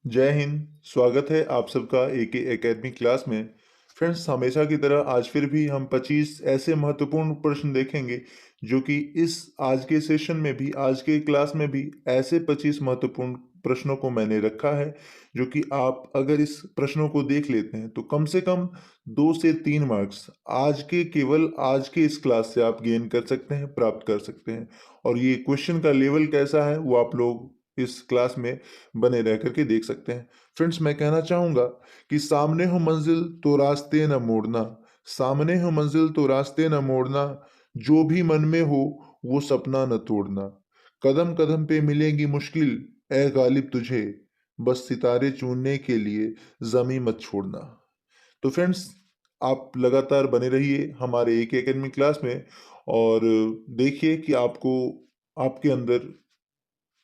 जय हिंद। स्वागत है आप सबका एके एकेडमी क्लास में। फ्रेंड्स, हमेशा की तरह आज फिर भी हम 25 ऐसे महत्वपूर्ण प्रश्न देखेंगे जो कि इस आज के सेशन में भी, आज के क्लास में भी ऐसे 25 महत्वपूर्ण प्रश्नों को मैंने रखा है जो कि आप अगर इस प्रश्नों को देख लेते हैं तो कम से कम 2 से 3 मार्क्स केवल आज के इस क्लास से आप गेन कर सकते हैं, प्राप्त कर सकते हैं। और ये क्वेश्चन का लेवल कैसा है वो आप लोग इस क्लास में बने रह करके देख सकते हैं। फ्रेंड्स, मैं कहना चाहूंगा कि सामने हो मंजिल तो रास्ते न मोड़ना, सामने हो मंजिल तो रास्ते न मोड़ना, जो भी मन में हो वो सपना न तोड़ना, कदम कदम पे मिलेंगी मुश्किल ए गालिब तुझे, बस सितारे चुनने के लिए जमी मत छोड़ना। तो फ्रेंड्स, आप लगातार बने रहिए हमारे एक एकेडमी क्लास में और देखिए कि आपको आपके अंदर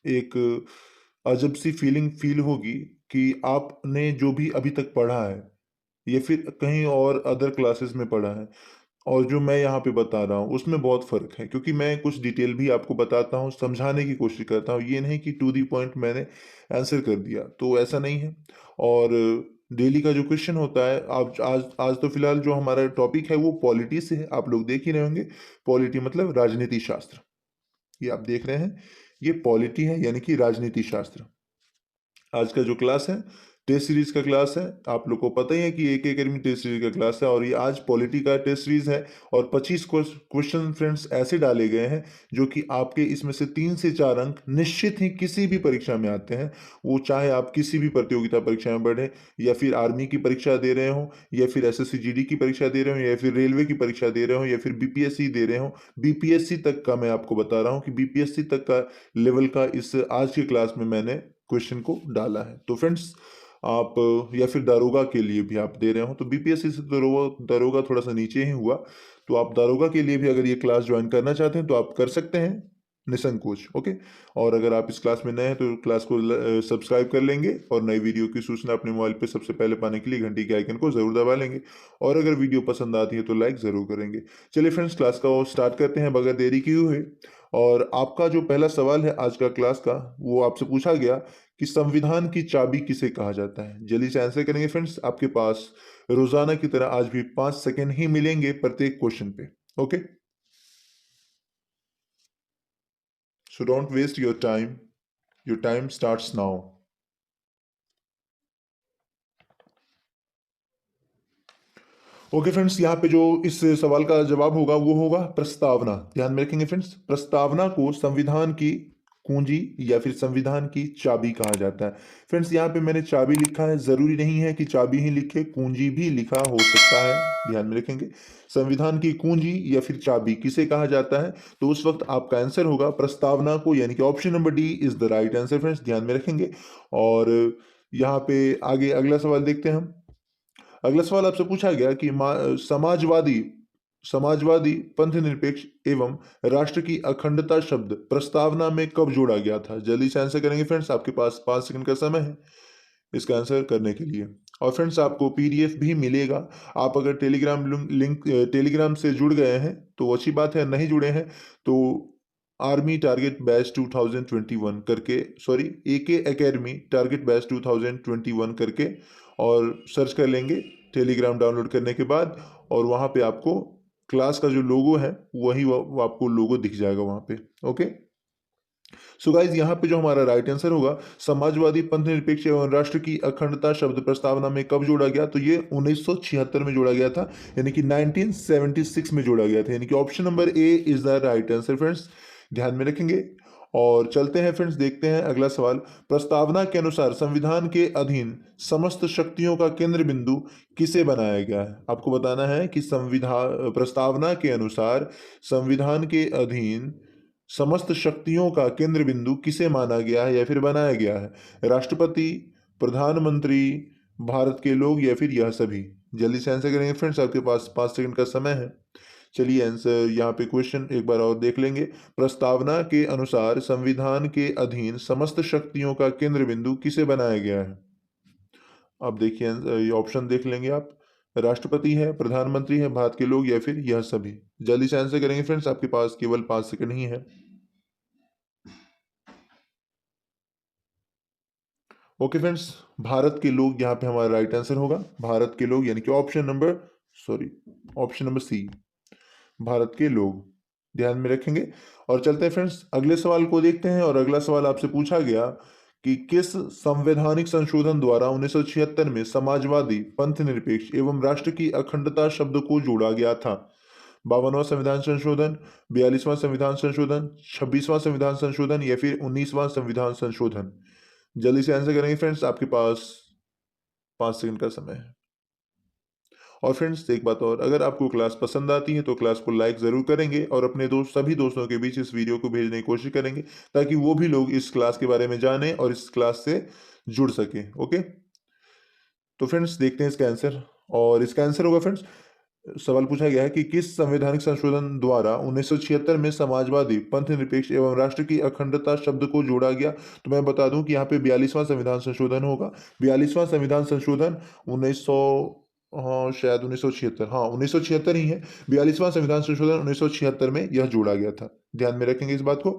एक अजब सी फील होगी कि आपने जो भी अभी तक पढ़ा है या फिर कहीं और अदर क्लासेस में पढ़ा है और जो मैं यहाँ पे बता रहा हूँ उसमें बहुत फ़र्क है, क्योंकि मैं कुछ डिटेल भी आपको बताता हूँ, समझाने की कोशिश करता हूँ। ये नहीं कि टू दी पॉइंट मैंने आंसर कर दिया, तो ऐसा नहीं है। और डेली का जो क्वेश्चन होता है, आप आज आज तो फिलहाल जो हमारा टॉपिक है वो पॉलिटी से है, आप लोग देख ही रहे होंगे। पॉलिटी मतलब राजनीति शास्त्र, ये आप देख रहे हैं, ये पॉलिटी है यानी कि राजनीति शास्त्र। आज का जो क्लास है टेस्ट सीरीज का क्लास है। आप लोग को पता ही है कि एक एकेडमी टेस्ट सीरीज का क्लास है और ये आज पॉलिटी का टेस्ट सीरीज है। और 25 क्वेश्चन फ्रेंड्स ऐसे डाले गए हैं जो कि आपके इसमें से 3 से 4 अंक निश्चित ही किसी भी परीक्षा में आते हैं। वो चाहे आप किसी भी प्रतियोगिता परीक्षा में बढ़े या फिर आर्मी की परीक्षा दे रहे हो या फिर एसएससी जीडी की परीक्षा दे रहे हो या फिर रेलवे की परीक्षा दे रहे हो या फिर बीपीएससी दे रहे हो। बीपीएससी तक का मैं आपको बता रहा हूँ कि बीपीएससी तक का लेवल का इस आज की क्लास में मैंने क्वेश्चन को डाला है। तो फ्रेंड्स, आप या फिर दारोगा के लिए भी आप दे रहे हो तो बीपीएससी से दरोगा दरोगा थोड़ा सा नीचे ही हुआ, तो आप दारोगा के लिए भी अगर ये क्लास ज्वाइन करना चाहते हैं तो आप कर सकते हैं निसंकोच। ओके। और अगर आप इस क्लास में नए हैं तो क्लास को सब्सक्राइब कर लेंगे और नई वीडियो की सूचना अपने मोबाइल पे सबसे पहले पाने के लिए घंटी के आइकन को जरूर दबा लेंगे। और अगर वीडियो पसंद आती है तो लाइक जरूर करेंगे। चलिए फ्रेंड्स, क्लास का स्टार्ट करते हैं बगैर देरी किए हुए। और आपका जो पहला सवाल है आज का क्लास का, वो आपसे पूछा गया कि संविधान की चाबी किसे कहा जाता है। जल्दी से आंसर करेंगे फ्रेंड्स। आपके पास रोजाना की तरह आज भी 5 सेकेंड ही मिलेंगे प्रत्येक क्वेश्चन पे। Okay, so don't waste your time starts now. Okay friends, यहाँ पे जो इस सवाल का जवाब होगा वो होगा प्रस्तावना। ध्यान में रखेंगे फ्रेंड्स, प्रस्तावना को संविधान की कुंजी या फिर संविधान की चाबी कहा जाता है। फ्रेंड्स, यहाँ पे मैंने चाबी लिखा है, जरूरी नहीं है कि चाबी ही लिखे, कुंजी भी लिखा हो सकता है। ध्यान में रखेंगे, संविधान की कुंजी या फिर चाबी किसे कहा जाता है, तो उस वक्त आपका आंसर होगा प्रस्तावना को, यानी कि option number D is the right answer. Friends, ध्यान में रखेंगे। और यहाँ पे आगे अगला सवाल देखते हैं हम। अगला सवाल आपसे पूछा गया कि समाजवादी समाजवादी पंथ निरपेक्ष एवं राष्ट्र की अखंडता शब्द प्रस्तावना में कब जोड़ा गया था। जल्दी से आंसर करेंगे फ्रेंड्स, आपके पास 5 सेकंड का समय है इसका आंसर करने के लिए। और फ्रेंड्स, आपको पीडीएफ भी मिलेगा। आप अगर टेलीग्राम लिंक टेलीग्राम से जुड़ गए हैं तो अच्छी बात है, नहीं जुड़े हैं तो आर्मी टारगेट बैच 2021 करके, सॉरी, एके एकेडमी टारगेट बैच 2021 करके और सर्च कर लेंगे टेलीग्राम डाउनलोड करने के बाद। और वहाँ पे आपको क्लास का जो लोगो है वही वो आपको लोगो दिख जाएगा वहाँ पे। ओके, सो गाइज, यहाँ पे जो हमारा राइट आंसर होगा, समाजवादी पंथ निरपेक्ष एवं राष्ट्र की अखंडता शब्द प्रस्तावना में कब जोड़ा गया, तो ये 1976 में जोड़ा गया था, यानी कि 1976 में जोड़ा गया था, यानी कि option number A is the right answer. Friends, ध्यान में रखेंगे। और चलते हैं फ्रेंड्स, देखते हैं अगला सवाल। प्रस्तावना के अनुसार संविधान के अधीन समस्त शक्तियों का केंद्र बिंदु किसे बनाया गया है। आपको बताना है कि संविधान प्रस्तावना के अनुसार संविधान के अधीन समस्त शक्तियों का केंद्र बिंदु किसे माना गया है या फिर बनाया गया है। राष्ट्रपति, प्रधानमंत्री, भारत के लोग या फिर यह सभी। जल्दी से आंसर करेंगे फ्रेंड्स, आपके पास 5 सेकंड का समय है। चलिए आंसर यहाँ पे क्वेश्चन एक बार और देख लेंगे। प्रस्तावना के अनुसार संविधान के अधीन समस्त शक्तियों का केंद्र बिंदु किसे बनाया गया है। अब देखिए ये ऑप्शन देख लेंगे आप। राष्ट्रपति है, प्रधानमंत्री है, भारत के लोग या फिर यह सभी। जल्दी से आंसर करेंगे फ्रेंड्स, आपके पास केवल 5 सेकंड ही है। ओके फ्रेंड्स, भारत के लोग यहाँ पे हमारा राइट आंसर होगा। भारत के लोग यानी कि ऑप्शन नंबर सी, भारत के लोग, ध्यान में रखेंगे। और चलते हैं फ्रेंड्स अगले सवाल को देखते हैं। और अगला सवाल आपसे पूछा गया कि किस संवैधानिक संशोधन द्वारा 1976 में समाजवादी, पंथ निरपेक्ष एवं राष्ट्र की अखंडता शब्द को जोड़ा गया था? 52वां संविधान संशोधन, 42वां संविधान संशोधन, 26वां संविधान संशोधन या फिर 19वां संविधान संशोधन? जल्दी से आंसर करेंगे फ्रेंड्स, आपके पास 5 सेकंड का समय है। और फ्रेंड्स एक बात और, अगर आपको क्लास पसंद आती है तो क्लास को लाइक ज़रूर करेंगे और अपने सभी दोस्तों के बीच इस वीडियो को भेजने की कोशिश करेंगे ताकि वो भी लोग इस क्लास के बारे में जानें और इस क्लास से जुड़ सकें। ओके, तो फ्रेंड्स देखते हैं इसका आंसर। और इसका आंसर होगा फ्रेंड्स, सवाल पूछा गया है कि किस संवैधानिक संशोधन द्वारा 1976 में समाजवादी, पंथ निरपेक्ष एवं राष्ट्र की अखंडता शब्द को जोड़ा गया? तो मैं बता दूं कि यहाँ पे 42वां संविधान संशोधन होगा। 42वां संविधान संशोधन 1900, हाँ शायद 1976, हाँ 1976 ही है। 42वां संविधान संशोधन 1976 में यह जोड़ा गया था, ध्यान में रखेंगे इस बात को।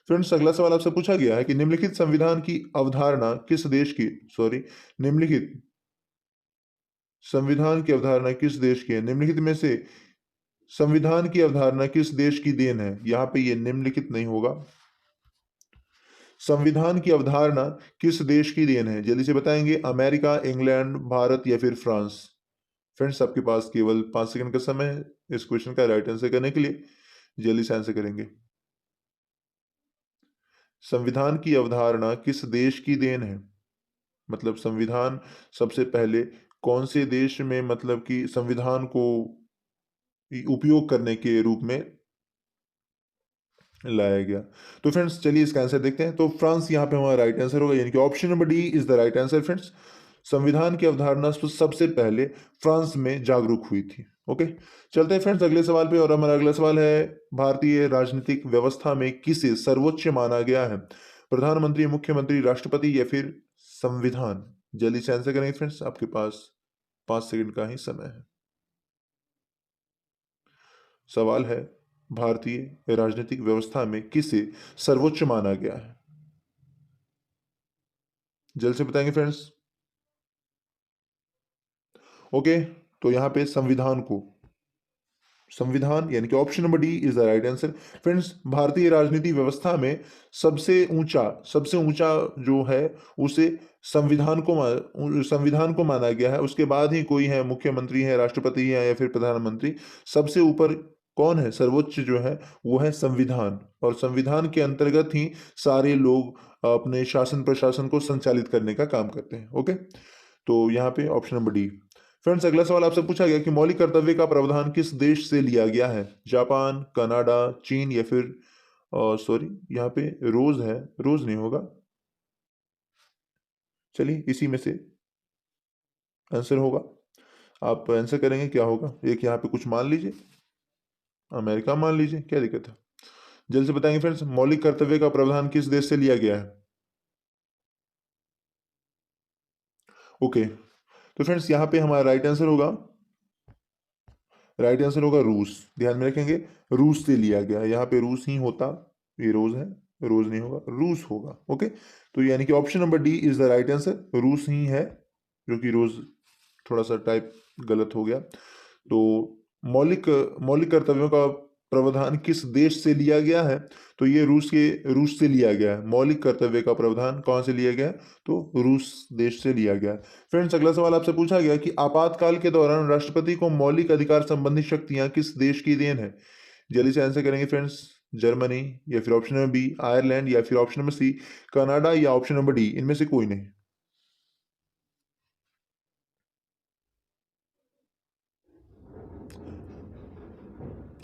फ्रेंड्स अगला सवाल आपसे पूछा गया है कि निम्नलिखित संविधान की अवधारणा किस देश की, निम्नलिखित संविधान की अवधारणा किस देश की है? निम्नलिखित में से संविधान की अवधारणा किस देश की देन है? यहाँ पे ये निम्नलिखित नहीं होगा। संविधान की अवधारणा किस देश की देन है? जल्दी से बताएंगे, अमेरिका, इंग्लैंड, भारत या फिर फ्रांस? फ्रेंड्स आपके पास केवल 5 सेकंड का समय है इस क्वेश्चन का राइट आंसर करने के लिए, जल्दी से आंसर करेंगे। संविधान की अवधारणा किस देश की देन है? मतलब संविधान सबसे पहले कौन से देश में मतलब कि संविधान को उपयोग करने के रूप में लाया गया? तो फ्रेंड्स चलिए इसका आंसर देखते हैं। तो फ्रांस यहाँ पे हमारा राइट आंसर होगा, यानी कि option number D is the right answer friends. संविधान की अवधारणा सबसे पहले फ्रांस में जागरूक हुई थी। ओके, चलते हैं फ्रेंड्स अगले सवाल पे। और हमारा अगला सवाल है, भारतीय राजनीतिक व्यवस्था में किसे सर्वोच्च माना गया है? प्रधानमंत्री, मुख्यमंत्री, राष्ट्रपति या फिर संविधान? जल्दी से आंसर करेंगे फ्रेंड्स, आपके पास 5 सेकंड का ही समय है। सवाल है, भारतीय राजनीतिक व्यवस्था में किसे सर्वोच्च माना गया है? जल्द से बताएंगे फ्रेंड्स। ओके, तो यहाँ पे संविधान यानी कि option number D is the right answer. Friends भारतीय राजनीति व्यवस्था में सबसे ऊंचा जो है उसे संविधान को माना गया है। उसके बाद ही कोई है, मुख्यमंत्री है, राष्ट्रपति है या फिर प्रधानमंत्री। सबसे ऊपर कौन है, सर्वोच्च जो है वो है संविधान। और संविधान के अंतर्गत ही सारे लोग अपने शासन प्रशासन को संचालित करने का काम करते हैं। ओके, तो यहाँ पे ऑप्शन नंबर डी। फ्रेंड्स अगला सवाल आपसे पूछा गया कि मौलिक कर्तव्य का प्रावधान किस देश से लिया गया है? जापान, कनाडा, चीन या फिर यहाँ पे रोज है, रोज नहीं होगा, चलिए इसी में से आंसर होगा। आप आंसर करेंगे क्या होगा? एक यहाँ पे कुछ मान लीजिए, अमेरिका मान लीजिए, क्या दिक्कत है? जल्द से बताएंगे फ्रेंड्स, मौलिक कर्तव्य का प्रावधान किस देश से लिया गया है? ओके, तो फ्रेंड्स यहाँ पे हमारा राइट आंसर होगा रूस, ध्यान में रखेंगे। रूस से लिया गया, यहाँ पे रूस ही होता, ये रोज है, रोज नहीं होगा, रूस होगा। ओके, तो यानी कि option number D is the right answer, रूस ही है, जो कि रोज थोड़ा सा टाइप गलत हो गया। तो मौलिक मौलिक कर्तव्यों का प्रावधान किस देश से लिया गया है? तो ये रूस से लिया गया है। मौलिक कर्तव्य का प्रावधान कौन से लिया गया है? तो रूस देश से लिया गया है। फ्रेंड्स अगला सवाल आपसे पूछा गया कि आपातकाल के दौरान राष्ट्रपति को मौलिक अधिकार संबंधी शक्तियां किस देश की देन है? जल्दी से आंसर करेंगे फ्रेंड्स, जर्मनी या फिर ऑप्शन नंबर बी आयरलैंड या फिर ऑप्शन नंबर सी कनाडा या ऑप्शन नंबर डी इनमें से कोई नहीं।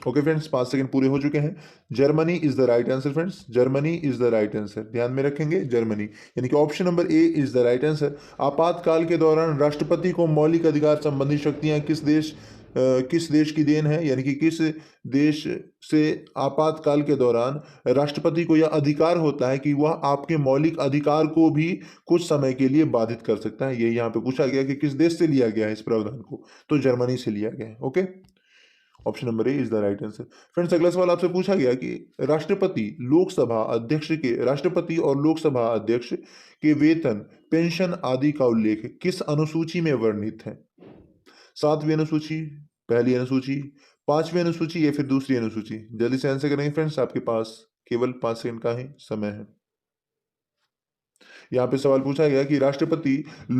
ओके फ्रेंड्स, 5 सेकंड पूरे हो चुके हैं। Germany is the right answer friends, Germany is the right answer, ध्यान में रखेंगे जर्मनी, यानी कि option number A is the right answer. आपातकाल के दौरान राष्ट्रपति को मौलिक अधिकार संबंधी शक्तियां किस देश की देन है? यानी कि किस देश से आपातकाल के दौरान राष्ट्रपति को यह अधिकार होता है कि वह आपके मौलिक अधिकार को भी कुछ समय के लिए बाधित कर सकता है। ये यहाँ पे पूछा गया कि किस देश से लिया गया है इस प्रावधान को, तो जर्मनी से लिया गया है। Okay, option number A is the right answer. Friends अगला सवाल आपसे पूछा गया कि राष्ट्रपति और लोकसभा अध्यक्ष के वेतन, पेंशन आदि का उल्लेख किस अनुसूची में वर्णित है? 7वीं अनुसूची, पहली अनुसूची, 5वीं अनुसूची या फिर दूसरी अनुसूची? जल्दी से आंसर करेंगे फ्रेंड्स, आपके पास केवल 5 सेकंड का ही समय है। यहाँ पे सवाल पूछा गया कि राष्ट्रपति और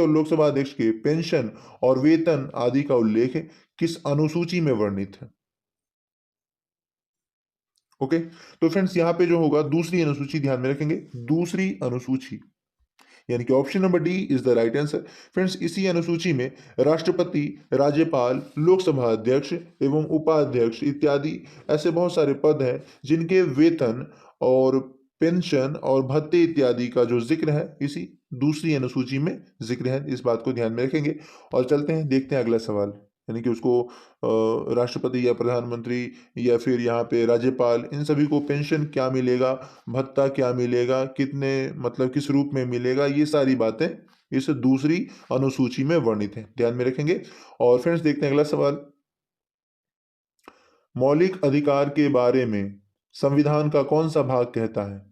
लोकसभा अध्यक्ष के पेंशन और वेतन आदि का उल्लेख किस अनुसूची में वर्णित है? ओके, तो फ्रेंड्स यहाँ पे जो होगा दूसरी अनुसूची, ध्यान में रखेंगे दूसरी अनुसूची, यानी कि option number D is the right answer. Friends इसी अनुसूची में राष्ट्रपति, राज्यपाल, लोकसभा अध्यक्ष एवं उपाध्यक्ष इत्यादि ऐसे बहुत सारे पद हैं जिनके वेतन और पेंशन और भत्ते इत्यादि का जो जिक्र है इसी दूसरी अनुसूची में जिक्र है। इस बात को ध्यान में रखेंगे और चलते हैं, देखते हैं अगला सवाल, यानी कि उसको राष्ट्रपति या प्रधानमंत्री या फिर यहाँ पे राज्यपाल, इन सभी को पेंशन क्या मिलेगा, भत्ता क्या मिलेगा, कितने मतलब किस रूप में मिलेगा, ये सारी बातें इस दूसरी अनुसूची में वर्णित हैं, ध्यान में रखेंगे। और फ्रेंड्स देखते हैं अगला सवाल, मौलिक अधिकार के बारे में संविधान का कौन सा भाग कहता है?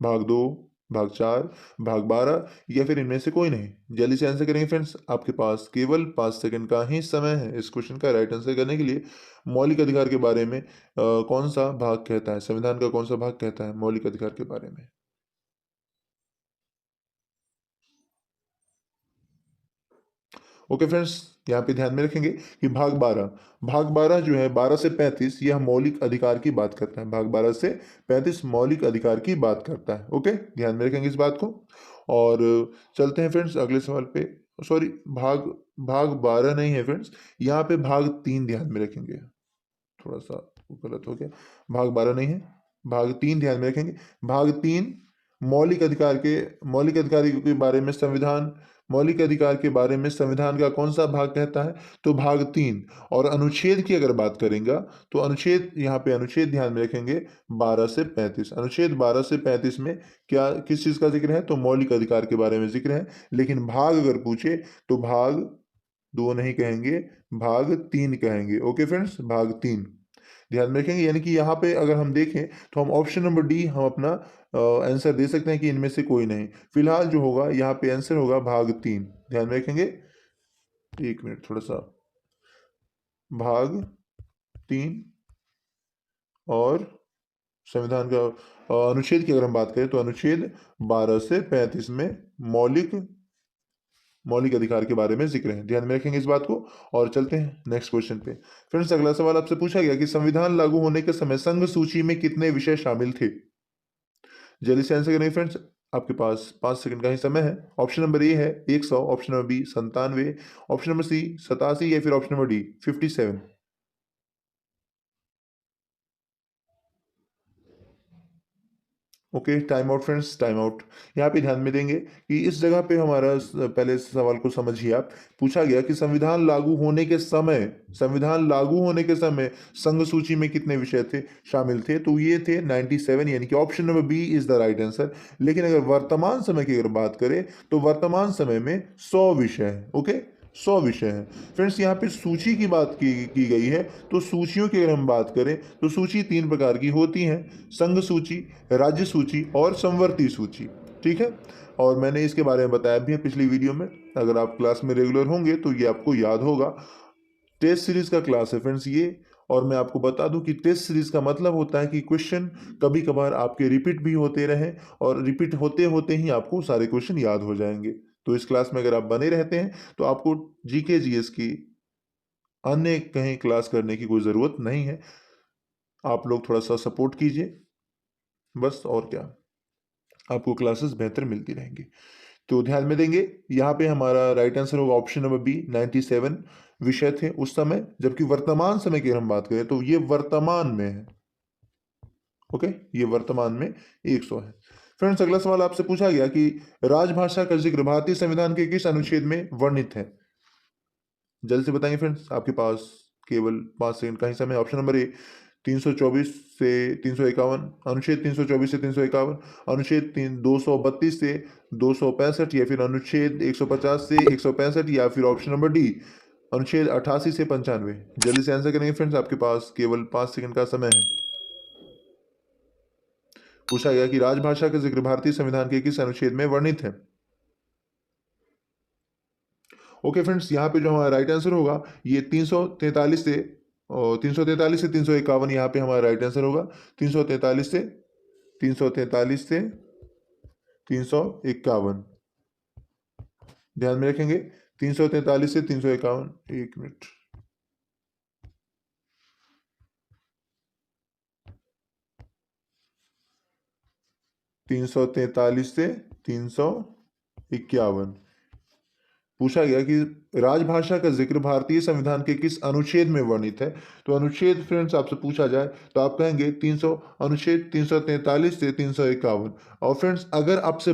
भाग 2, भाग 4, भाग 12 या फिर इनमें से कोई नहीं? जल्दी से आंसर करेंगे फ्रेंड्स, आपके पास केवल 5 सेकंड का ही समय है इस क्वेश्चन का राइट आंसर करने के लिए। मौलिक अधिकार के बारे में कौन सा भाग कहता है, संविधान का कौन सा भाग कहता है मौलिक अधिकार के बारे में? ओके फ्रेंड्स, यहाँ पे ध्यान में रखेंगे कि भाग 12 जो है 12 से 35 यह मौलिक अधिकार की बात करता है। भाग 12 से 35 मौलिक अधिकार की बात करता है। ओके, ध्यान में रखेंगे इस बात को। और चलते हैं फ्रेंड्स अगले सवाल पे। सॉरी, भाग भाग 12 नहीं है फ्रेंड्स, यहाँ पे भाग 3 ध्यान में रखेंगे, थोड़ा सा गलत हो गया, भाग 12 नहीं है, भाग 3 ध्यान में रखेंगे। भाग 3 मौलिक अधिकार के बारे में मौलिक अधिकार के बारे में संविधान का कौन सा भाग कहता है? तो भाग 3। और अनुच्छेद की अगर बात करेंगे तो अनुच्छेद, यहाँ पे अनुच्छेद ध्यान में रखेंगे 12 से 35, अनुच्छेद 12 से 35 में क्या किस चीज़ का जिक्र है? तो मौलिक अधिकार के बारे में जिक्र है। लेकिन भाग अगर पूछे तो भाग 2 नहीं कहेंगे, भाग 3 कहेंगे। ओके फ्रेंड्स, भाग 3 ध्यान में रखेंगे, यानी कि यहाँ पे अगर हम देखें तो हम ऑप्शन नंबर डी हम अपना आंसर दे सकते हैं कि इनमें से कोई नहीं। फिलहाल जो होगा यहाँ पे आंसर होगा भाग 3, ध्यान में रखेंगे। 1 मिनट, थोड़ा सा, भाग 3 और संविधान का अनुच्छेद की अगर हम बात करें तो अनुच्छेद 12 से 35 में मौलिक अधिकार के बारे में जिक्र है, ध्यान में रखेंगे इस बात को। और चलते हैं नेक्स्ट क्वेश्चन पे। फ्रेंड्स अगला सवाल आपसे पूछा गया कि संविधान लागू होने के समय संघ सूची में कितने विषय शामिल थे? जल्दी से आंसर करेंगे फ्रेंड्स, आपके पास 5 सेकंड का ही समय है। ऑप्शन नंबर ए है 100, option number B 97, option number C 87 या फिर option number D 57। Okay, time out friends, time out. यहाँ पे ध्यान में देंगे कि इस जगह पे हमारा पहले सवाल को समझिए आप। पूछा गया कि संविधान लागू होने के समय संघ सूची में कितने विषय थे शामिल थे? तो ये थे 97, यानी कि option number B is the right answer. लेकिन अगर वर्तमान समय की अगर बात करें तो वर्तमान समय में 100 विषय है। ओके, 100 विषय हैं फ्रेंड्स। यहाँ पे सूची की बात की गई है, तो सूचियों की अगर हम बात करें तो सूची 3 प्रकार की होती हैं: संघ सूची, राज्य सूची और संवर्ती सूची। ठीक है, और मैंने इसके बारे में बताया भी है पिछली वीडियो में, अगर आप क्लास में रेगुलर होंगे तो ये आपको याद होगा। टेस्ट सीरीज का क्लास है फ्रेंड्स ये। और मैं आपको बता दूं कि टेस्ट सीरीज का मतलब होता है कि क्वेश्चन कभी कभार आपके रिपीट भी होते रहें, और रिपीट होते होते ही आपको सारे क्वेश्चन याद हो जाएंगे। तो इस क्लास में अगर आप बने रहते हैं तो आपको जीके जीएस की अन्य कहीं क्लास करने की कोई ज़रूरत नहीं है। आप लोग थोड़ा सा सपोर्ट कीजिए बस, और क्या, आपको क्लासेस बेहतर मिलती रहेंगी। तो ध्यान में देंगे, यहाँ पे हमारा राइट आंसर होगा ऑप्शन नंबर बी, 97 विषय थे उस समय। जबकि वर्तमान समय की हम बात करें तो ये वर्तमान में है। ओके, ये वर्तमान में 100 है। फ्रेंड्स अगला सवाल आपसे पूछा गया कि राजभाषा का जिक्र भारतीय संविधान के किस अनुच्छेद में वर्णित है? जल्द से बताएंगे फ्रेंड्स, आपके पास केवल 5 सेकंड का ही समय। ऑप्शन नंबर ए 324 से 351, अनुच्छेद 324 से 351, अनुच्छेद 232 से 265 या फिर अनुच्छेद 150 से 165 या फिर ऑप्शन नंबर डी अनुच्छेद 88 से 95। जल्दी से आंसर करेंगे फ्रेंड्स, आपके पास केवल 5 सेकंड का समय है। पूछा गया कि राजभाषा का जिक्र भारतीय संविधान के किस अनुच्छेद में वर्णित है। ओके फ्रेंड्स, यहाँ पे जो हमारा राइट आंसर होगा ये 343 से 351 यहाँ पे हमारा राइट आंसर होगा। 343 से 351 ध्यान में रखेंगे। 343 से 351, एक मिनट। तीन सौ तैतालीस से 351 पूछा गया कि राजभाषा का जिक्र भारतीय संविधान के किस अनुच्छेद में वर्णित है। तो अनुच्छेद फ्रेंड्स आपसे पूछा जाए तो आप कहेंगे 300 अनुच्छेद 343 से 351। और फ्रेंड्स अगर आपसे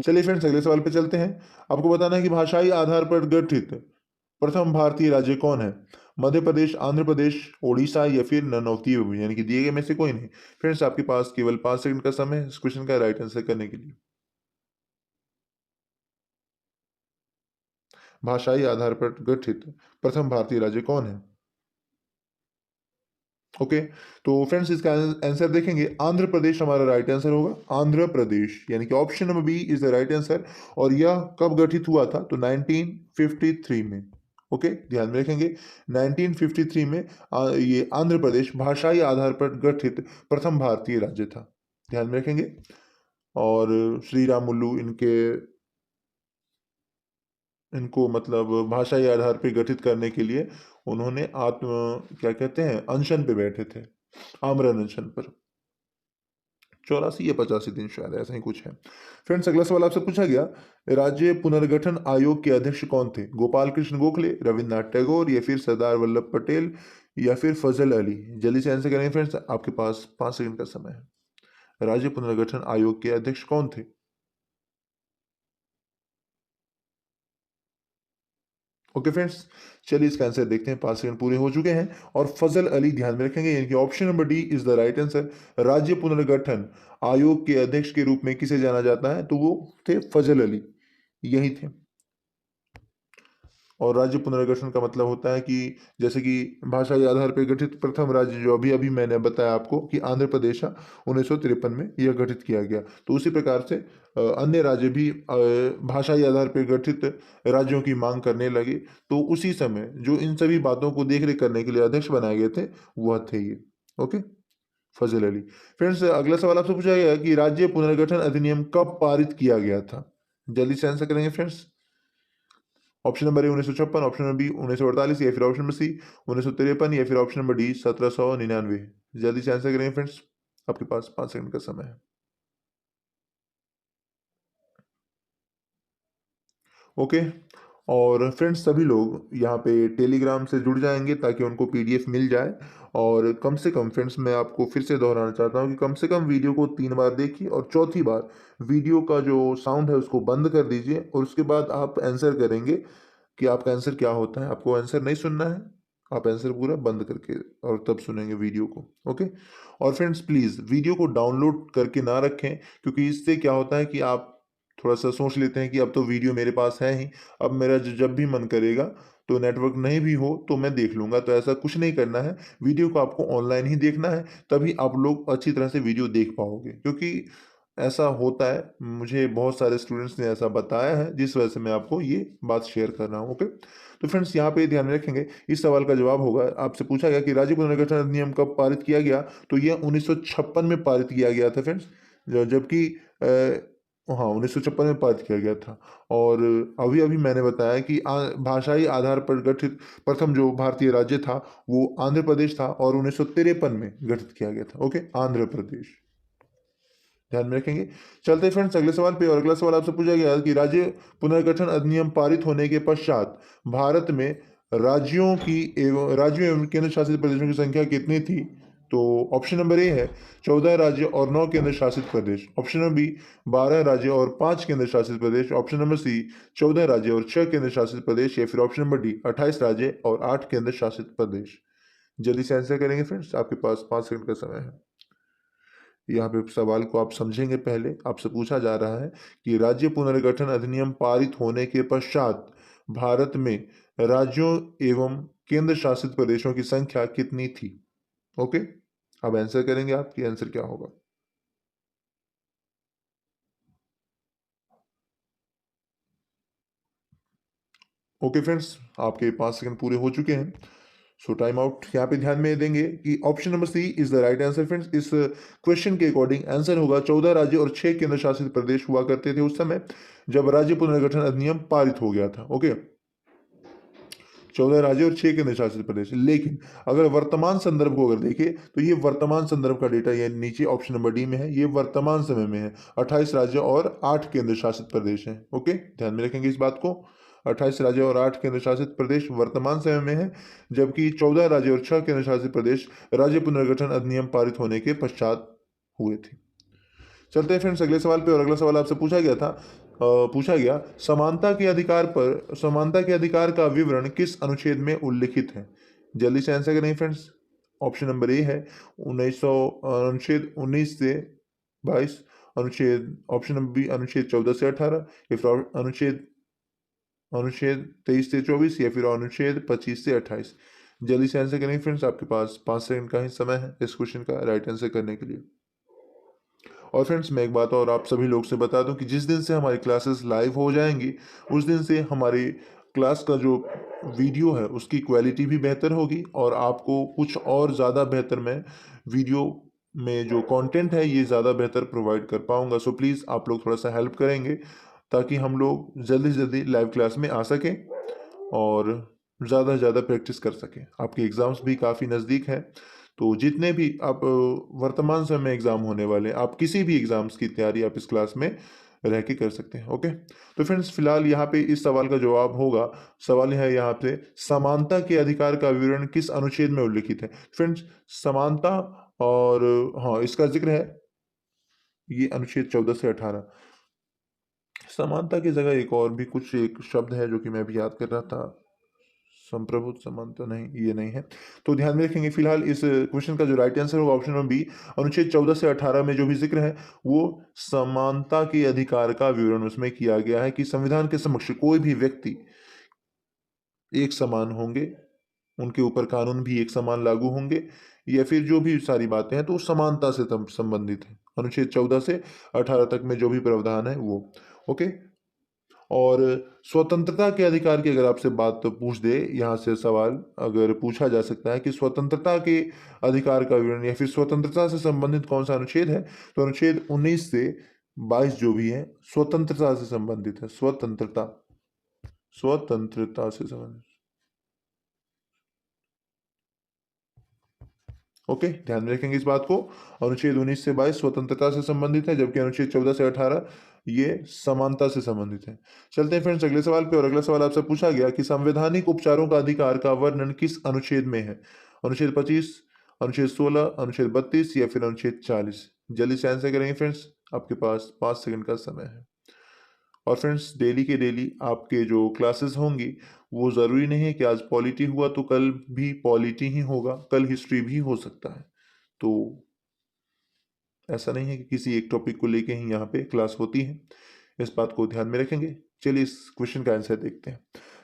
चलिए फ्रेंड्स अगले सवाल पे चलते हैं। आपको बताना है कि भाषाई आधार पर गठित प्रथम भारतीय राज्य कौन है। मध्य प्रदेश, आंध्र प्रदेश, ओडिशा या फिर नन ऑफ दी अबव, यानी कि दिए गए में से कोई नहीं। फ्रेंड्स आपके पास केवल 5 सेकंड का समय है इस क्वेश्चन का राइट आंसर करने के लिए। भाषाई आधार पर गठित प्रथम भारतीय राज्य कौन है। ओके तो फ्रेंड्स इसका आंसर देखेंगे, आंध्र प्रदेश हमारा राइट आंसर होगा। आंध्र प्रदेश यानी कि option number B is the right answer. और यह कब गठित हुआ था तो 1953 में। ओके ध्यान में रखेंगे 1953 में ये आंध्र प्रदेश भाषाई आधार पर गठित प्रथम भारतीय राज्य था। ध्यान में रखेंगे। और श्री रामुलु इनको मतलब भाषाई आधार पर गठित करने के लिए उन्होंने क्या कहते हैं अनशन पे बैठे थे, आमरण अनशन पर। 84 या 85 दिन शायद ऐसा ही कुछ है। फ्रेंड्स अगला सवाल आपसे पूछा गया, राज्य पुनर्गठन आयोग के अध्यक्ष कौन थे। गोपाल कृष्ण गोखले, रविन्द्रनाथ टैगोर या फिर सरदार वल्लभ पटेल या फिर फजल अली। जल्दी से आंसर करेंगे फ्रेंड्स, आपके पास 5 सेकंड का समय है। राज्य पुनर्गठन आयोग के अध्यक्ष कौन थे। ओके फ्रेंड्स चलिए इसका आंसर देखते हैं। 5 सेकंड पूरे हो चुके हैं। और फजल अली ध्यान में रखेंगे, यानी कि option number D is the right answer. राज्य पुनर्गठन आयोग के अध्यक्ष के रूप में किसे जाना जाता है तो वो थे फजल अली, यही थे। और राज्य पुनर्गठन का मतलब होता है कि जैसे कि भाषाई आधार पर गठित प्रथम राज्य जो अभी अभी मैंने बताया आपको कि आंध्र प्रदेश 1953 में यह गठित किया गया, तो उसी प्रकार से अन्य राज्य भी भाषाई आधार पर गठित राज्यों की मांग करने लगे। तो उसी समय जो इन सभी बातों को देखरेख करने के लिए अध्यक्ष बनाए गए थे वह थे ये। ओके फजल अली। फ्रेंड्स अगला सवाल आपसे पूछा गया कि राज्य पुनर्गठन अधिनियम कब पारित किया गया था। जल्दी से आंसर करेंगे friends. Option number A 1956, option number B 1948 या फिर ऑप्शन नंबर सी 1953 या फिर ऑप्शन नंबर डी 1799। जल्दी से आंसर करेंगे फ्रेंड्स, आपके पास 5 सेकंड का समय है। ओके और फ्रेंड्स सभी लोग यहाँ पे टेलीग्राम से जुड़ जाएंगे ताकि उनको पीडीएफ मिल जाए। और कम से कम फ्रेंड्स मैं आपको फिर से दोहराना चाहता हूँ कि कम से कम वीडियो को 3 बार देखिए और चौथी बार वीडियो का जो साउंड है उसको बंद कर दीजिए और उसके बाद आप आंसर करेंगे कि आपका आंसर क्या होता है। आपको आंसर नहीं सुनना है, आप आंसर पूरा बंद करके और तब सुनेंगे वीडियो को। ओके और फ्रेंड्स प्लीज़ वीडियो को डाउनलोड करके ना रखें, क्योंकि इससे क्या होता है कि आप थोड़ा सा सोच लेते हैं कि अब तो वीडियो मेरे पास है ही, अब मेरा जब भी मन करेगा तो नेटवर्क नहीं भी हो तो मैं देख लूँगा। तो ऐसा कुछ नहीं करना है, वीडियो को आपको ऑनलाइन ही देखना है, तभी आप लोग अच्छी तरह से वीडियो देख पाओगे। क्योंकि ऐसा होता है, मुझे बहुत सारे स्टूडेंट्स ने ऐसा बताया है, जिस वजह से मैं आपको ये बात शेयर कर रहा हूँ। ओके तो फ्रेंड्स यहाँ पे ध्यान में रखेंगे, इस सवाल का जवाब होगा, आपसे पूछा गया कि राज्य पुनर्गठन अधिनियम कब पारित किया गया, तो यह 1956 में पारित किया गया था फ्रेंड्स। जबकि हाँ 1956 में पारित किया गया था। और अभी अभी मैंने बताया कि भाषाई आधार पर गठित प्रथम जो भारतीय राज्य था वो आंध्र प्रदेश था और 1953 में गठित किया गया था। ओके आंध्र प्रदेश ध्यान में रखेंगे। चलते हैं फ्रेंड्स अगले सवाल पे। और अगला सवाल आपसे पूछा गया कि राज्य पुनर्गठन अधिनियम पारित होने के पश्चात भारत में राज्यों एवं केंद्र शासित प्रदेशों की संख्या कितनी थी। तो ऑप्शन नंबर ए है 14 राज्य और 9 केंद्र शासित प्रदेश। ऑप्शन नंबर बी 12 राज्य और 5 केंद्र शासित प्रदेश। ऑप्शन नंबर सी 14 राज्य और 6 केंद्र शासित प्रदेश या फिर ऑप्शन नंबर डी 28 राज्य और 8 केंद्र शासित प्रदेश। जल्दी से आंसर करेंगे फ्रेंड्स, आपके पास 5 सेकंड का समय है। यहाँ पे सवाल को आप समझेंगे। पहले आपसे पूछा जा रहा है कि राज्य पुनर्गठन अधिनियम पारित होने के पश्चात भारत में राज्यों एवं केंद्र शासित प्रदेशों की संख्या कितनी थी? ओके, अब आंसर करेंगे, आपकी आंसर क्या होगा? ओके फ्रेंड्स, आपके 5 सेकंड पूरे हो चुके हैं। सो टाइम आउट यहाँ पे ध्यान में देंगे कि option number C is the right answer friends. इस क्वेश्चन के अकॉर्डिंग आंसर होगा 14 राज्य और 6 केंद्र शासित प्रदेश हुआ करते थे उस समय जब राज्य पुनर्गठन अधिनियम पारित हो गया था। ओके, 14 राज्य और 6 केंद्र शासित प्रदेश। लेकिन अगर वर्तमान संदर्भ को अगर देखें तो ये वर्तमान संदर्भ का डेटा ये नीचे ऑप्शन नंबर डी में है, ये वर्तमान समय में है। 28 राज्य और 8 केंद्र शासित प्रदेश हैं। ओके, ध्यान में रखेंगे इस बात को। 28 राज्य और 8 केंद्र शासित प्रदेश वर्तमान समय में है, जबकि 14 राज्य और 6 केंद्र शासित प्रदेश राज्य पुनर्गठन अधिनियम पारित होने के पश्चात हुए थे। चलते हैं फ्रेंड्स अगले सवाल पे। और अगला सवाल आपसे पूछा गया समानता के अधिकार का विवरण किस अनुच्छेद में उल्लिखित है? जल्दी से आंसर करें फ्रेंड्स। ऑप्शन नंबर ए है 1900 अनुच्छेद 19 से 22, अनुच्छेद ऑप्शन नंबर बी अनुच्छेद 14 से 18, या फिर अनुच्छेद अनुच्छेद 23 से 24, या फिर अनुच्छेद 25 से 28। जल्दी से आंसर करें फ्रेंड्स, आपके पास 5 सेकंड का ही समय है इस क्वेश्चन का राइट आंसर करने के लिए। और फ्रेंड्स मैं एक बात और आप सभी लोग से बता दूं कि जिस दिन से हमारी क्लासेस लाइव हो जाएंगी उस दिन से हमारी क्लास का जो वीडियो है उसकी क्वालिटी भी बेहतर होगी और आपको कुछ और ज़्यादा बेहतर मैं वीडियो में जो कंटेंट है ये ज़्यादा बेहतर प्रोवाइड कर पाऊंगा। सो प्लीज़ आप लोग थोड़ा सा हेल्प करेंगे ताकि हम लोग जल्दी से जल्दी लाइव क्लास में आ सकें और ज़्यादा से ज़्यादा प्रैक्टिस कर सकें। आपके एग्ज़ाम्स भी काफ़ी नज़दीक हैं, तो जितने भी आप वर्तमान समय में एग्ज़ाम होने वाले आप किसी भी एग्ज़ाम्स की तैयारी आप इस क्लास में रह के कर सकते हैं। ओके, तो फ्रेंड्स फिलहाल यहाँ पे इस सवाल का जवाब होगा, सवाल है यहाँ पे समानता के अधिकार का विवरण किस अनुच्छेद में उल्लिखित है? फ्रेंड्स समानता और हाँ इसका जिक्र है ये अनुच्छेद 14 से 18। समानता की जगह एक और भी कुछ एक शब्द है जो कि मैं भी याद कर रहा था, संप्रभुत्व समानता नहीं, ये नहीं है। तो ध्यान में रखेंगे फिलहाल इस क्वेश्चन का जो राइट आंसर होगा ऑप्शन नंबर बी अनुच्छेद 14 से 18 में जो भी जिक्र है वो समानता के अधिकार का विवरण उसमें किया गया है कि संविधान के समक्ष कोई भी व्यक्ति एक समान होंगे, उनके ऊपर कानून भी एक समान लागू होंगे, या फिर जो भी सारी बातें हैं तो समानता से संबंधित है। अनुच्छेद 14 से 18 तक में जो भी प्रावधान है वो। ओके, और स्वतंत्रता के अधिकार की अगर आपसे बात तो पूछ दे, यहाँ से सवाल अगर पूछा जा सकता है कि स्वतंत्रता के अधिकार का विवरण या फिर स्वतंत्रता से संबंधित कौन सा अनुच्छेद है, तो अनुच्छेद 19 से 22 जो भी है स्वतंत्रता से संबंधित है। स्वतंत्रता से संबंधित। ओके, ध्यान में रखेंगे इस बात को। अनुच्छेद 19 से 22 स्वतंत्रता से संबंधित है, जबकि अनुच्छेद 14 से 18 ये समानता से संबंधित है। चलते हैं फ्रेंड्स अगले सवाल पे। और अगला सवाल आपसे पूछा गया कि संवैधानिक उपचारों का अधिकार का वर्णन किस अनुच्छेद में है? अनुच्छेद 25, अनुच्छेद 16, अनुच्छेद 32, या फिर अनुच्छेद 40। जल्दी से आंसर करेंगे फ्रेंड्स, आपके पास 5 सेकंड का समय है। और फ्रेंड्स डेली के डेली आपके जो क्लासेस होंगी वो ज़रूरी नहीं है कि आज पॉलिटी हुआ तो कल भी पॉलिटी ही होगा, कल हिस्ट्री भी हो सकता है। तो ऐसा नहीं है कि किसी एक टॉपिक को लेके ही यहाँ पे क्लास होती है, इस बात को ध्यान में रखेंगे। चलिए इस क्वेश्चन का आंसर देखते हैं।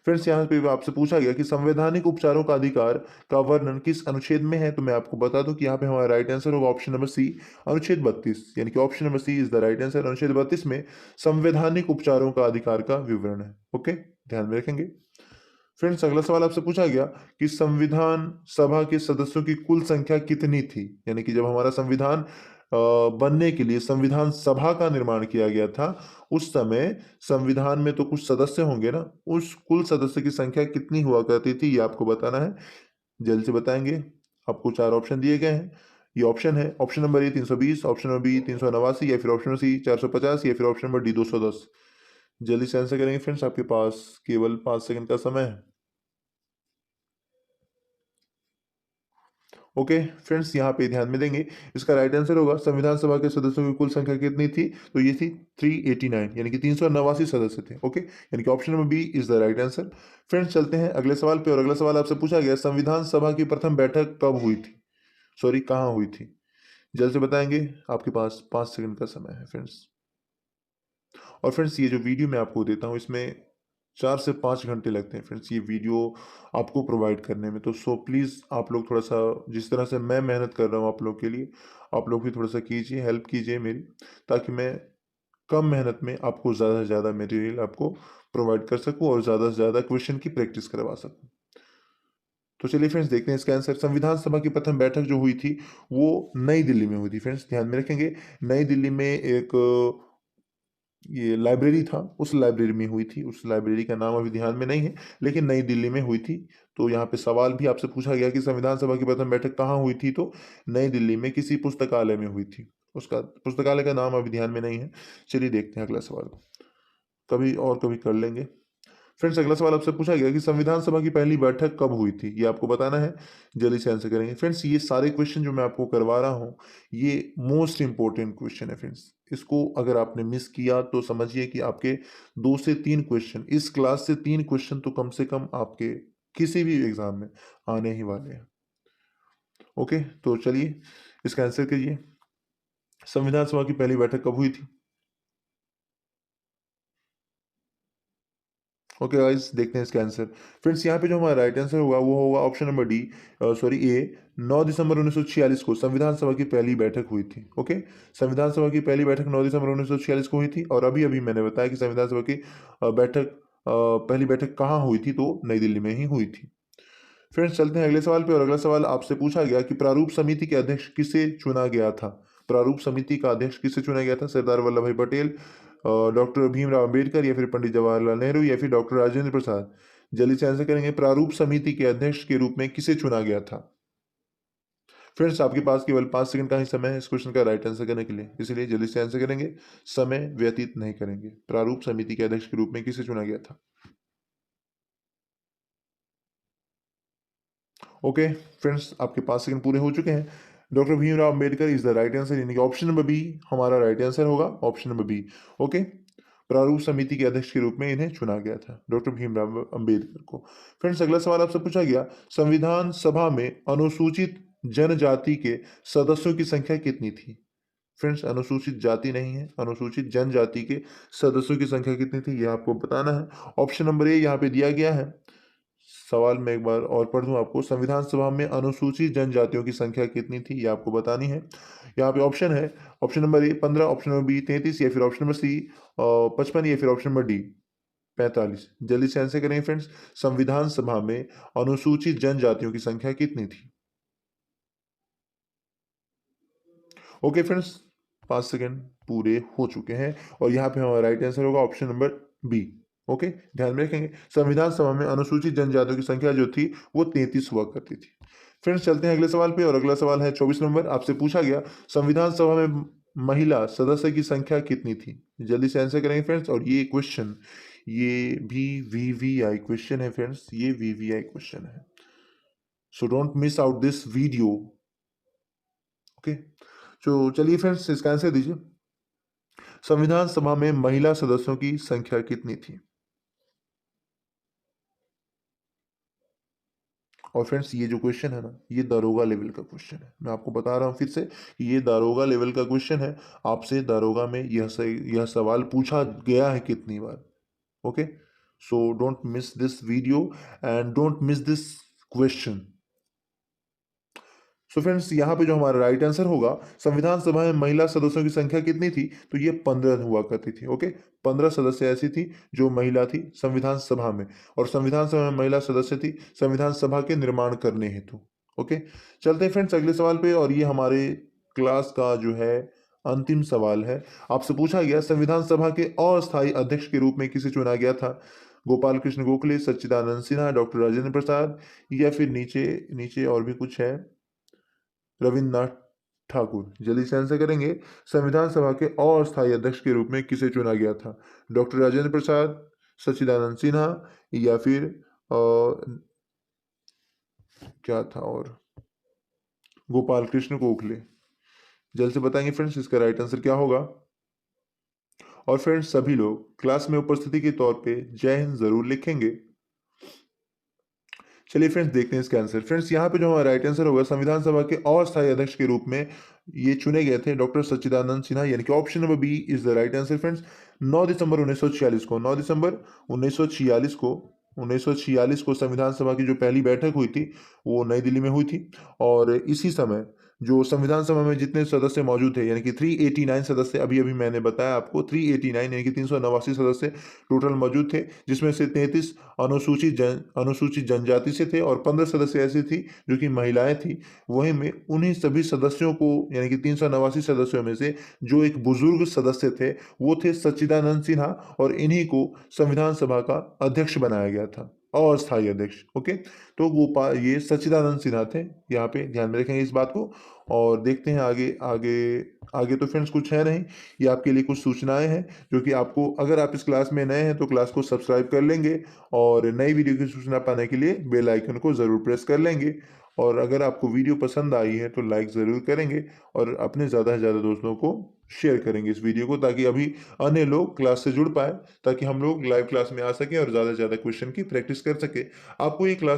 फ्रेंड्स यहाँ पे आपसे पूछा गया कि संवैधानिक उपचारों का अधिकार का वर्णन किस अनुच्छेद में है, तो मैं आपको बता दूं कि यहाँ पे हमारा राइट आंसर होगा ऑप्शन नंबर सी अनुच्छेद 32, यानी कि option number C is the right answer. अनुच्छेद 32 में संवैधानिक उपचारों का अधिकार का विवरण है। ओके, ध्यान में रखेंगे। फ्रेंड्स अगला सवाल आपसे पूछा गया कि संविधान सभा के सदस्यों की कुल संख्या कितनी थी, यानी कि जब हमारा संविधान बनने के लिए संविधान सभा का निर्माण किया गया था उस समय संविधान में तो कुछ सदस्य होंगे ना, उस कुल सदस्य की संख्या कितनी हुआ करती थी ये आपको बताना है। जल्द से बताएंगे। आपको 4 ऑप्शन दिए गए हैं। ये ऑप्शन है option number A 320, option number B 389, या फिर ऑप्शन नंबर सी 450, या फिर ऑप्शन नंबर डी 210। जल्दी से आंसर करेंगे फ्रेंड्स, आपके पास केवल 5 सेकंड का समय है। ओके फ्रेंड्स यहाँ पे ध्यान में देंगे, इसका राइट आंसर होगा संविधान सभा के सदस्यों की कुल संख्या कितनी थी, तो ये थी 389, यानी कि 389 सदस्य थे। ओके, यानी कि option number B is the right answer. Friends चलते हैं अगले सवाल पे। और अगला सवाल आपसे पूछा गया संविधान सभा की प्रथम बैठक कब हुई थी, सॉरी कहाँ हुई थी? जल्द से बताएंगे, आपके पास 5 सेकंड का समय है फ्रेंड्स। और फ्रेंड्स ये जो वीडियो मैं आपको देता हूँ इसमें 4 से 5 घंटे लगते हैं फ्रेंड्स ये वीडियो आपको प्रोवाइड करने में। तो सो प्लीज़ आप लोग थोड़ा सा, जिस तरह से मैं मेहनत कर रहा हूँ आप लोग के लिए, आप लोग भी थोड़ा सा कीजिए, हेल्प कीजिए मेरी, ताकि मैं कम मेहनत में आपको ज़्यादा से ज़्यादा मटेरियल आपको प्रोवाइड कर सकूँ और ज़्यादा से ज़्यादा क्वेश्चन की प्रैक्टिस करवा सकूँ। तो चलिए फ्रेंड्स देखते हैं इसका आंसर। संविधान सभा की प्रथम बैठक जो हुई थी वो नई दिल्ली में हुई थी फ्रेंड्स, ध्यान में रखेंगे। नई दिल्ली में एक ये लाइब्रेरी था, उस लाइब्रेरी में हुई थी। उस लाइब्रेरी का नाम अभी ध्यान में नहीं है, लेकिन नई दिल्ली में हुई थी। तो यहाँ पे सवाल भी आपसे पूछा गया कि संविधान सभा की प्रथम बैठक कहाँ हुई थी, तो नई दिल्ली में किसी पुस्तकालय में हुई थी। उसका पुस्तकालय का नाम अभी ध्यान में नहीं है। चलिए देखते हैं अगला सवाल, कभी और कभी कर लेंगे। फ्रेंड्स अगला सवाल आपसे पूछा गया कि संविधान सभा की पहली बैठक कब हुई थी, ये आपको बताना है। जल्दी से आंसर करेंगे फ्रेंड्स। ये सारे क्वेश्चन जो मैं आपको करवा रहा हूँ ये मोस्ट इंपॉर्टेंट क्वेश्चन है फ्रेंड्स। इसको अगर आपने मिस किया तो समझिए कि आपके 2 से 3 क्वेश्चन, इस क्लास से 3 क्वेश्चन तो कम से कम आपके किसी भी एग्जाम में आने ही वाले हैं। ओके, तो चलिए इसका आंसर करिए। संविधान सभा की पहली बैठक कब हुई थी? ओके गाइस, देखते हैं इसका आंसर। फ्रेंड्स यहाँ पे जो हमारा राइट आंसर होगा वो होगा ऑप्शन नंबर डी, सॉरी ए। 9 दिसंबर 1946 को संविधान सभा की पहली बैठक हुई थी। ओके, संविधान सभा की पहली बैठक 9 दिसंबर 1946 को हुई थी। और अभी अभी मैंने बताया कि संविधान सभा की पहली बैठक कहाँ हुई थी, तो नई दिल्ली में ही हुई थी। फ्रेंड्स चलते हैं अगले सवाल पे। और अगला सवाल आपसे पूछा गया कि प्रारूप समिति के अध्यक्ष किसे चुना गया था? प्रारूप समिति का अध्यक्ष किसे चुना गया था? सरदार वल्लभ भाई पटेल, डॉक्टर भीमराव अंबेडकर, या फिर पंडित जवाहरलाल नेहरू, या फिर डॉक्टर राजेंद्र प्रसाद? जल्दी से आंसर करेंगे। प्रारूप समिति के अध्यक्ष के रूप में किसे चुना गया था? फ्रेंड्स आपके पास केवल 5 सेकंड का ही समय है इस क्वेश्चन का राइट आंसर करने के लिए, इसलिए जल्दी से आंसर करेंगे, समय व्यतीत नहीं करेंगे। प्रारूप समिति के अध्यक्ष के रूप में किसे चुना गया था? ओके फ्रेंड्स, आपके 5 सेकंड पूरे हो चुके हैं। Doctor Bhimrao Ambedkar is the right answer, यानी कि ऑप्शन नंबर बी हमारा राइट आंसर होगा, ऑप्शन नंबर बी। ओके, प्रारूप समिति के अध्यक्ष के रूप में इन्हें चुना गया था, डॉक्टर भीमराव अंबेडकर को। फ्रेंड्स अगला सवाल आपसे पूछा गया, संविधान सभा में अनुसूचित जनजाति के सदस्यों की संख्या कितनी थी? फ्रेंड्स अनुसूचित जाति नहीं है, अनुसूचित जनजाति के सदस्यों की संख्या कितनी थी ये आपको बताना है। ऑप्शन नंबर ए यहाँ पे दिया गया है। सवाल मैं एक बार और पढ़ दूं आपको, संविधान सभा में अनुसूचित जनजातियों की संख्या कितनी थी ये आपको बतानी है। यहाँ पे ऑप्शन है, option number A 15, option number B 33, या फिर ऑप्शन नंबर सी 55, या फिर ऑप्शन नंबर डी 45। जल्दी से आंसर करेंगे फ्रेंड्स। संविधान सभा में अनुसूचित जनजातियों की संख्या कितनी थी? ओके फ्रेंड्स, 5 सेकंड पूरे हो चुके हैं और यहाँ पे हमारा राइट आंसर होगा ऑप्शन नंबर बी। ओके, ध्यान में रखेंगे, संविधान सभा में अनुसूचित जनजातियों की संख्या जो थी वो 33 हुआ करती थी। फ्रेंड्स चलते हैं अगले सवाल पे। और अगला सवाल है 24 नंबर। आपसे पूछा गया, संविधान सभा में महिला सदस्य की संख्या कितनी थी? जल्दी से आंसर करेंगे फ्रेंड्स। और ये क्वेश्चन ये भी वीवीआई क्वेश्चन है फ्रेंड्स, ये वीवीआई क्वेश्चन है, सो don't miss out this video. Okay, तो चलिए फ्रेंड्स इसका आंसर दीजिए। संविधान सभा में महिला सदस्यों की संख्या कितनी थी? और फ्रेंड्स ये जो क्वेश्चन है ना, ये दारोगा लेवल का क्वेश्चन है। मैं आपको बता रहा हूँ फिर से कि ये दारोगा लेवल का क्वेश्चन है। आपसे दारोगा में यह सवाल पूछा गया है कितनी बार। Okay, so don't miss this video and don't miss this question. So friends यहाँ पे जो हमारा राइट आंसर होगा, संविधान सभा में महिला सदस्यों की संख्या कितनी थी, तो ये 15 हुआ करती थी। ओके, 15 सदस्य ऐसी थी जो महिला थी संविधान सभा में, और संविधान सभा में महिला सदस्य थी संविधान सभा के निर्माण करने हेतु। ओके, चलते हैं फ्रेंड्स अगले सवाल पे। और ये हमारे क्लास का जो है अंतिम सवाल है। आपसे पूछा गया, संविधान सभा के अस्थायी अध्यक्ष के रूप में किसे चुना गया था? गोपाल कृष्ण गोखले, सच्चिदानंद सिन्हा, डॉक्टर राजेंद्र प्रसाद, या फिर नीचे नीचे और भी कुछ है, रविन्द्रनाथ ठाकुर? जल्दी से आंसर करेंगे। संविधान सभा के अस्थायी अध्यक्ष के रूप में किसे चुना गया था? डॉक्टर राजेंद्र प्रसाद, सच्चिदानंद सिन्हा, या फिर क्या था और गोपाल कृष्ण गोखले? जल्द से बताएंगे फ्रेंड्स इसका राइट आंसर क्या होगा। और फ्रेंड्स सभी लोग क्लास में उपस्थिति के तौर पे जय हिंद जरूर लिखेंगे। चलिए फ्रेंड्स देखते हैं इसका आंसर। फ्रेंड्स यहाँ पे जो हमारा राइट आंसर होगा, संविधान सभा के अस्थायी अध्यक्ष के रूप में ये चुने गए थे डॉक्टर सच्चिदानंद सिन्हा, यानी कि option number B is the right answer friends. 9 दिसंबर 1946 को, 9 दिसंबर 1946 को, 1946 को संविधान सभा की जो पहली बैठक हुई थी वो नई दिल्ली में हुई थी। और इसी समय जो संविधान सभा में जितने सदस्य मौजूद थे, यानी कि 389 सदस्य, अभी अभी मैंने बताया आपको 389 यानी कि 389 सदस्य टोटल मौजूद थे, जिसमें से 33 अनुसूचित जनजाति से थे और 15 सदस्य ऐसे थी जो कि महिलाएं थी। वहीं में उन्हीं सभी सदस्यों को, यानी कि 389 सदस्यों में से जो एक बुजुर्ग सदस्य थे वो थे सच्चिदानंद सिन्हा, और इन्हीं को संविधान सभा का अध्यक्ष बनाया गया था, अस्थायी अध्यक्ष। ओके, तो ये सच्चिदानंद सिन्हा थे, यहाँ पे ध्यान में रखेंगे इस बात को। और देखते हैं आगे आगे आगे। तो फ्रेंड्स कुछ है नहीं, ये आपके लिए कुछ सूचनाएं हैं जो कि आपको, अगर आप इस क्लास में नए हैं तो क्लास को सब्सक्राइब कर लेंगे और नई वीडियो की सूचना पाने के लिए बेल आइकन को ज़रूर प्रेस कर लेंगे। और अगर आपको वीडियो पसंद आई है तो लाइक ज़रूर करेंगे और अपने ज़्यादा से ज़्यादा दोस्तों को शेयर करेंगे इस वीडियो को, ताकि अभी अन्य लोग क्लास से जुड़ पाए, ताकि हम लोग लाइव क्लास में आ सकें और ज़्यादा से ज़्यादा क्वेश्चन की प्रैक्टिस कर सके। आपको ये क्लास